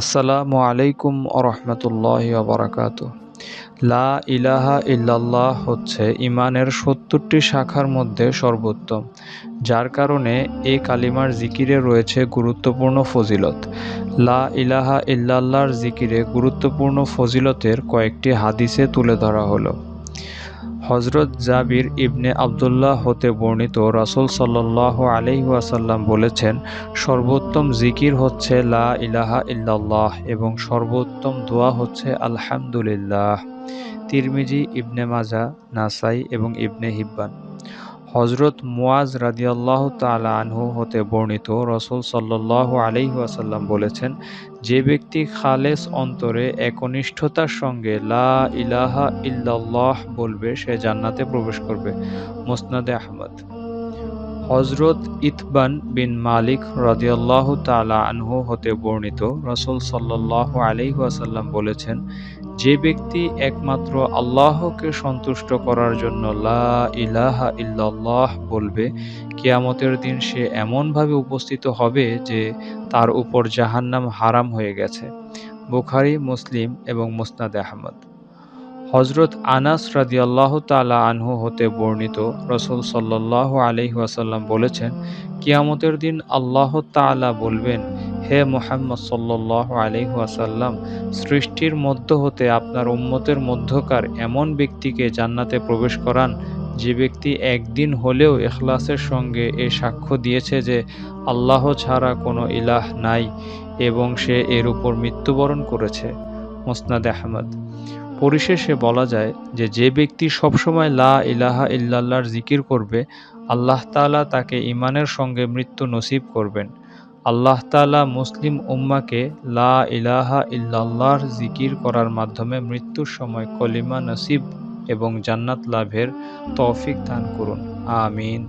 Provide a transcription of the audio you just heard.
আসসালামু আলাইকুম আরহামতুল্লাহি ওয়াবারাকাতুহ। লা ইলাহা ইল্লাল্লাহ হচ্ছে ঈমানের ৭০টি শাখার মধ্যে সর্বোত্তম, যার কারণে এ কালিমার জিকিরে রয়েছে গুরুত্বপূর্ণ ফজিলত। লা ইলাহা ইল্লাল্লাহর জিকিরে গুরুত্বপূর্ণ ফজিলতের কয়েকটি হাদিসে তুলে ধরা হলো। হযরত জাবির ইবনে আবদুল্লাহ হতে বর্ণিত, রাসূল সাল্লাল্লাহু আলাইহি ওয়াসাল্লাম বলেছেন, সর্বোত্তম জিকির হচ্ছে লা ইলাহা ইল্লাল্লাহ এবং সর্বোত্তম দোয়া হচ্ছে আলহামদুলিল্লাহ। তিরমিজি, ইবনে মাজাহ, নাসাই এবং ইবনে হিব্বান। হযরত মুআজ রাদিয়াল্লাহু তাআলা আনহু হতে বর্ণিত, রাসূল সাল্লাল্লাহু আলাইহি ওয়াসাল্লাম বলেছেন, যে ব্যক্তি খালেস অন্তরে একনিষ্ঠতার সঙ্গে লা ইলাহা ইল্লাল্লাহ বলবে সে জান্নাতে প্রবেশ করবে। মুসনাদে আহমদ। হযরত ইতবান বিন মালিক রাদিয়াল্লাহু তাআলা আনহু হতে বর্ণিত, রাসূল সাল্লাল্লাহু আলাইহি ওয়াসাল্লাম বলেছেন, যে ব্যক্তি একমাত্র আল্লাহকে সন্তুষ্ট করার জন্য লা ইলাহা ইল্লাল্লাহ বলবে, কিয়ামতের দিন সে এমনভাবে উপস্থিত হবে যে তার উপর জাহান্নাম হারাম হয়ে গেছে। বুখারী, মুসলিম এবং মুসনাদে আহমদ। হযরত আনাস রাদিয়াল্লাহু তাআলা আনহু হতে বর্ণিত, রাসূল সাল্লাল্লাহু আলাইহি ওয়াসাল্লাম বলেছেন, কিয়ামতের দিন আল্লাহ তাআলা বলবেন, হে মুহাম্মদ সাল্লাল্লাহু আলাইহি ওয়াসাল্লাম, সৃষ্টির মধ্য হতে আপনার উম্মতের মধ্যকার এমন ব্যক্তিকে জান্নাতে প্রবেশ করান যে ব্যক্তি একদিন হলেও ইখলাসের সঙ্গে এ সাক্ষ্য দিয়েছে যে আল্লাহ ছাড়া কোনো ইলাহ নাই এবং সে এর উপর মৃত্যুবরণ করেছে। মুসনাদে আহমদ। পরিশেষে বলা যায় যে ব্যক্তি সবসময় লা ইলাহা ইল্লাল্লাহর জিকির করবে, আল্লাহ তাআলা তাকে ঈমানের সঙ্গে মৃত্যু নসিব করবেন। আল্লাহ তাআলা মুসলিম উম্মাহকে লা ইলাহা ইল্লাল্লাহর জিকির করার মাধ্যমে মৃত্যুর সময় কলিমা নসিব এবং জান্নাত লাভের তৌফিক দান করুন। আমিন।